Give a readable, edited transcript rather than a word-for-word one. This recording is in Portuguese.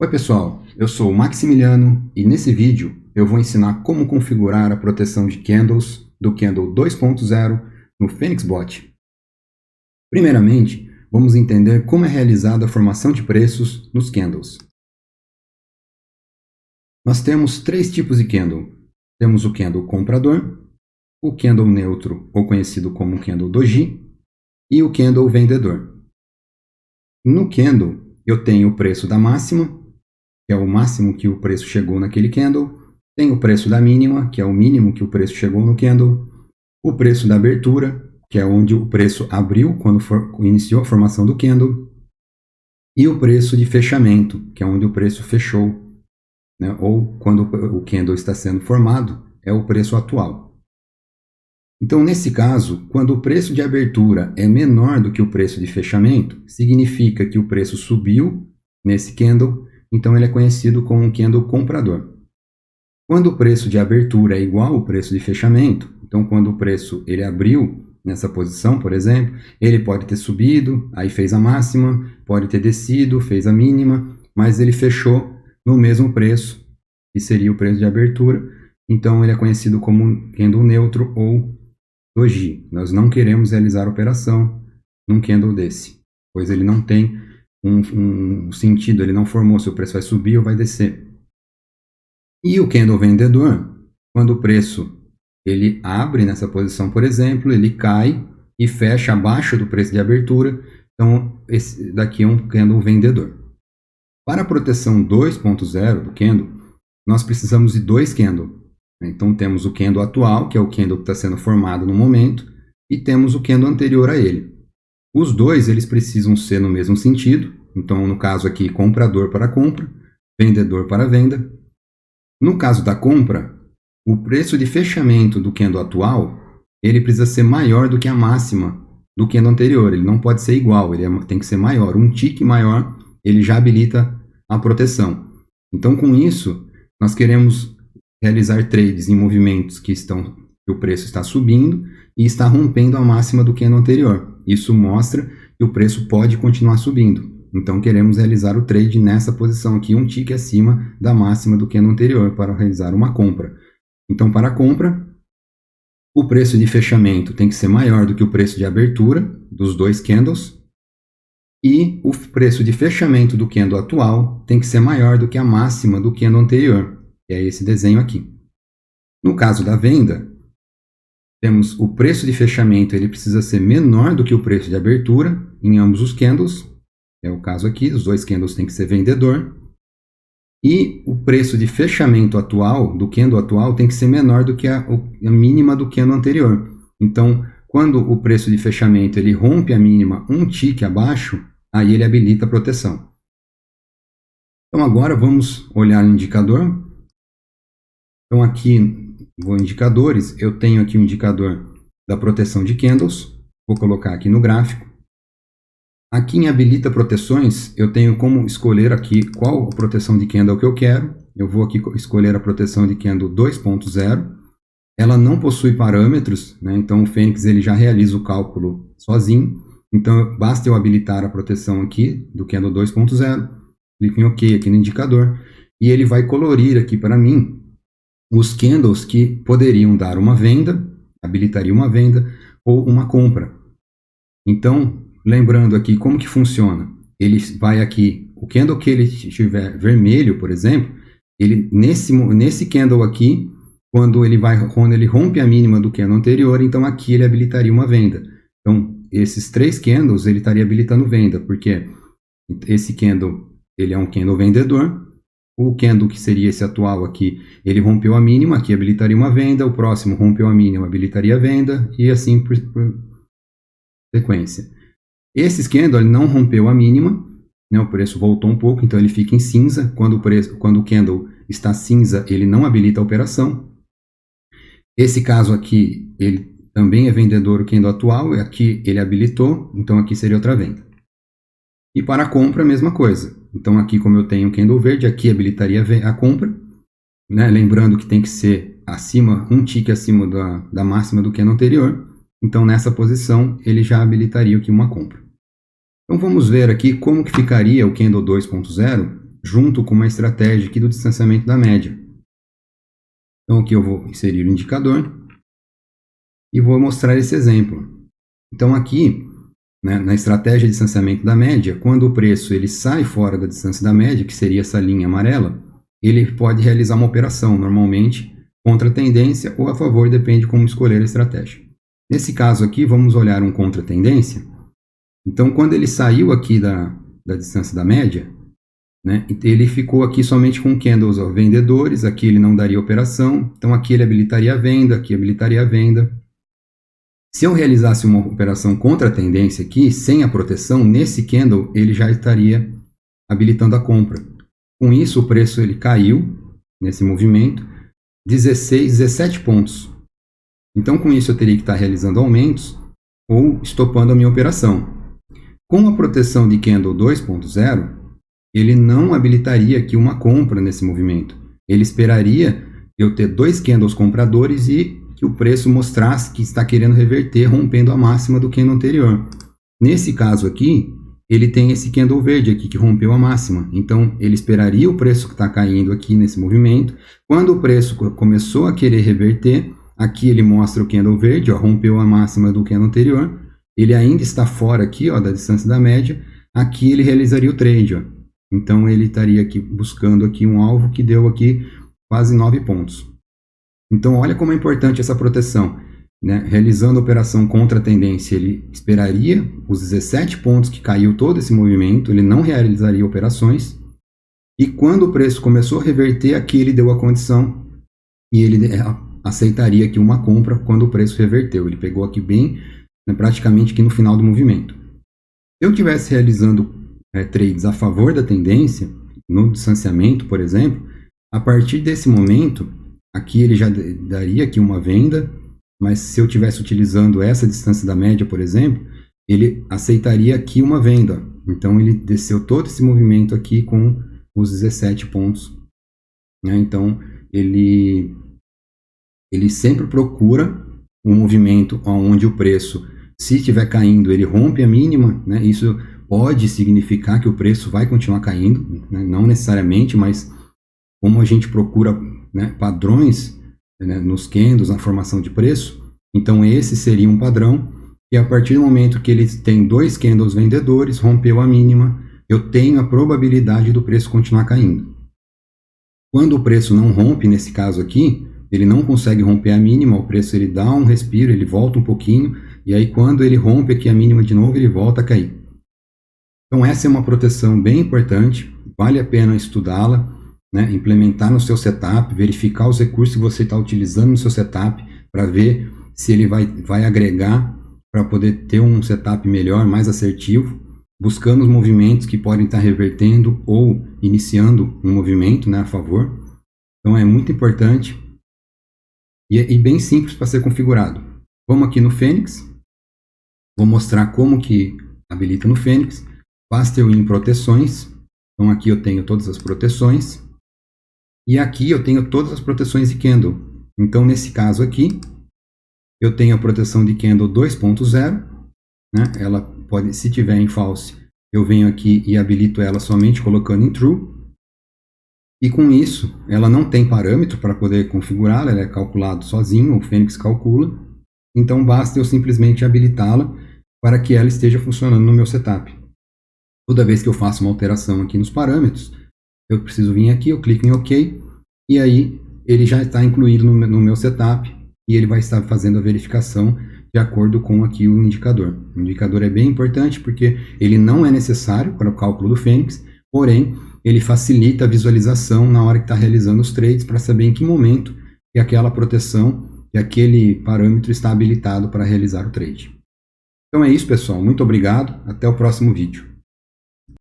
Oi pessoal, eu sou o Maximiliano e nesse vídeo eu vou ensinar como configurar a proteção de candles do Candle 2.0 no PhoenixBot. Primeiramente, vamos entender como é realizada a formação de preços nos candles. Nós temos três tipos de candle. Temos o candle comprador, o candle neutro, ou conhecido como candle doji, e o candle vendedor. No candle, eu tenho o preço da máxima, que é o máximo que o preço chegou naquele candle, tem o preço da mínima, que é o mínimo que o preço chegou no candle, o preço da abertura, que é onde o preço abriu quando iniciou a formação do candle, e o preço de fechamento, que é onde o preço fechou, né? Ou quando o candle está sendo formado, é o preço atual. Então, nesse caso, quando o preço de abertura é menor do que o preço de fechamento, significa que o preço subiu nesse candle, então ele é conhecido como um candle comprador. Quando o preço de abertura é igual ao preço de fechamento, então quando o preço ele abriu nessa posição, por exemplo, ele pode ter subido, aí fez a máxima, pode ter descido, fez a mínima, mas ele fechou no mesmo preço, que seria o preço de abertura, então ele é conhecido como um candle neutro ou doji. Nós não queremos realizar a operação num candle desse, pois ele não tem um sentido, ele não formou se o preço vai subir ou vai descer. E o candle vendedor, quando o preço ele abre nessa posição, por exemplo, ele cai e fecha abaixo do preço de abertura, então esse daqui é um candle vendedor. Para a proteção 2.0 do candle, nós precisamos de dois candles. Então temos o candle atual, que é o candle que está sendo formado no momento, e temos o candle anterior a ele. Os dois eles precisam ser no mesmo sentido, então no caso aqui comprador para compra, vendedor para venda. No caso da compra, o preço de fechamento do candle atual ele precisa ser maior do que a máxima do candle anterior, ele não pode ser igual, ele tem que ser maior, um tick maior ele já habilita a proteção. Então com isso, nós queremos realizar trades em movimentos que o preço está subindo e está rompendo a máxima do candle anterior. Isso mostra que o preço pode continuar subindo. Então queremos realizar o trade nessa posição aqui, um tick acima da máxima do candle anterior para realizar uma compra. Então para a compra, o preço de fechamento tem que ser maior do que o preço de abertura dos dois candles e o preço de fechamento do candle atual tem que ser maior do que a máxima do candle anterior. Que é esse desenho aqui. No caso da venda, temos o preço de fechamento, ele precisa ser menor do que o preço de abertura em ambos os candles. É o caso aqui, os dois candles têm que ser vendedor. E o preço de fechamento atual, do candle atual, tem que ser menor do que a mínima do candle anterior. Então, quando o preço de fechamento ele rompe a mínima um tick abaixo, aí ele habilita a proteção. Então agora vamos olhar o indicador. Então aqui, vou em indicadores, eu tenho aqui o indicador da proteção de candles, vou colocar aqui no gráfico. Aqui em habilita proteções, eu tenho como escolher aqui qual a proteção de candle que eu quero. Eu vou aqui escolher a proteção de candle 2.0. Ela não possui parâmetros, né? Então o Fênix ele já realiza o cálculo sozinho. Então basta eu habilitar a proteção aqui do candle 2.0, clico em OK aqui no indicador, e ele vai colorir aqui para mim os candles que poderiam dar uma venda, habilitaria uma venda ou uma compra. Então, lembrando aqui como que funciona. Ele vai aqui, o candle que ele estiver vermelho, por exemplo, ele nesse candle aqui, quando ele rompe a mínima do candle anterior, então aqui ele habilitaria uma venda. Então, esses três candles ele estaria habilitando venda, porque esse candle ele é um candle vendedor. O candle que seria esse atual aqui, ele rompeu a mínima, aqui habilitaria uma venda, o próximo rompeu a mínima, habilitaria a venda, e assim por sequência. Esse candle ele não rompeu a mínima, né, o preço voltou um pouco, então ele fica em cinza. Quando o candle está cinza, ele não habilita a operação. Esse caso aqui, ele também é vendedor, o candle atual, aqui ele habilitou, então aqui seria outra venda. E para a compra, a mesma coisa. Então aqui, como eu tenho o candle verde, aqui habilitaria a compra, né? Lembrando que tem que ser um tick acima da máxima do candle anterior. Então nessa posição ele já habilitaria aqui uma compra. Então vamos ver aqui como que ficaria o candle 2.0 junto com uma estratégia aqui do distanciamento da média. Então aqui eu vou inserir o indicador e vou mostrar esse exemplo. Então aqui, né, na estratégia de distanciamento da média, quando o preço ele sai fora da distância da média, que seria essa linha amarela, ele pode realizar uma operação, normalmente contra a tendência ou a favor, depende como escolher a estratégia. Nesse caso aqui, vamos olhar um contra a tendência. Então, quando ele saiu aqui da distância da média, né, ele ficou aqui somente com candles vendedores, aqui ele não daria operação, então aqui ele habilitaria a venda, aqui habilitaria a venda. Se eu realizasse uma operação contra a tendência aqui, sem a proteção, nesse candle ele já estaria habilitando a compra. Com isso, o preço ele caiu, nesse movimento, 17 pontos. Então, com isso, eu teria que estar realizando aumentos ou estopando a minha operação. Com a proteção de candle 2.0, ele não habilitaria aqui uma compra nesse movimento. Ele esperaria eu ter 2 candles compradores e que o preço mostrasse que está querendo reverter, rompendo a máxima do candle anterior. Nesse caso aqui, ele tem esse candle verde aqui que rompeu a máxima. Então, ele esperaria o preço que está caindo aqui nesse movimento. Quando o preço começou a querer reverter, aqui ele mostra o candle verde, ó, rompeu a máxima do candle anterior. Ele ainda está fora aqui, ó, da distância da média. Aqui ele realizaria o trade, ó. Então, ele estaria aqui buscando aqui um alvo que deu aqui quase 9 pontos. Então, olha como é importante essa proteção, né? Realizando a operação contra a tendência, ele esperaria os 17 pontos que caiu todo esse movimento, ele não realizaria operações. E quando o preço começou a reverter, aqui ele deu a condição e ele aceitaria aqui uma compra quando o preço reverteu. Ele pegou aqui bem, né, praticamente aqui no final do movimento. Se eu estivesse realizando trades a favor da tendência, no distanciamento, por exemplo, a partir desse momento, aqui ele já daria aqui uma venda, mas se eu estivesse utilizando essa distância da média, por exemplo, ele aceitaria aqui uma venda. Então, ele desceu todo esse movimento aqui com os 17 pontos. Né? Então, ele sempre procura um movimento onde o preço, se estiver caindo, ele rompe a mínima. Né? Isso pode significar que o preço vai continuar caindo, né? Não necessariamente, mas como a gente procura, né, padrões, né, nos candles, na formação de preço, então esse seria um padrão, e a partir do momento que ele tem 2 candles vendedores, rompeu a mínima, eu tenho a probabilidade do preço continuar caindo. Quando o preço não rompe, nesse caso aqui, ele não consegue romper a mínima, o preço ele dá um respiro, ele volta um pouquinho, e aí quando ele rompe aqui a mínima de novo, ele volta a cair. Então essa é uma proteção bem importante, vale a pena estudá-la, né, implementar no seu setup, verificar os recursos que você está utilizando no seu setup para ver se ele vai agregar para poder ter um setup melhor, mais assertivo, buscando os movimentos que podem estar revertendo ou iniciando um movimento, né, a favor. Então é muito importante e bem simples para ser configurado. Vamos aqui no Fênix, vou mostrar como que habilita no Fênix. Basta eu ir em proteções, então aqui eu tenho todas as proteções. E aqui eu tenho todas as proteções de candle. Então, nesse caso aqui, eu tenho a proteção de candle 2.0. Né? Ela pode, se tiver em false, eu venho aqui e habilito ela somente colocando em true. E com isso, ela não tem parâmetro para poder configurá-la, ela é calculado sozinho, o Fênix calcula. Então, basta eu simplesmente habilitá-la para que ela esteja funcionando no meu setup. Toda vez que eu faço uma alteração aqui nos parâmetros, eu preciso vir aqui, eu clico em OK, e aí ele já está incluído no meu setup, e ele vai estar fazendo a verificação de acordo com aqui o indicador. O indicador é bem importante porque ele não é necessário para o cálculo do Fênix, porém, ele facilita a visualização na hora que está realizando os trades para saber em que momento que aquela proteção e aquele parâmetro está habilitado para realizar o trade. Então é isso, pessoal. Muito obrigado. Até o próximo vídeo.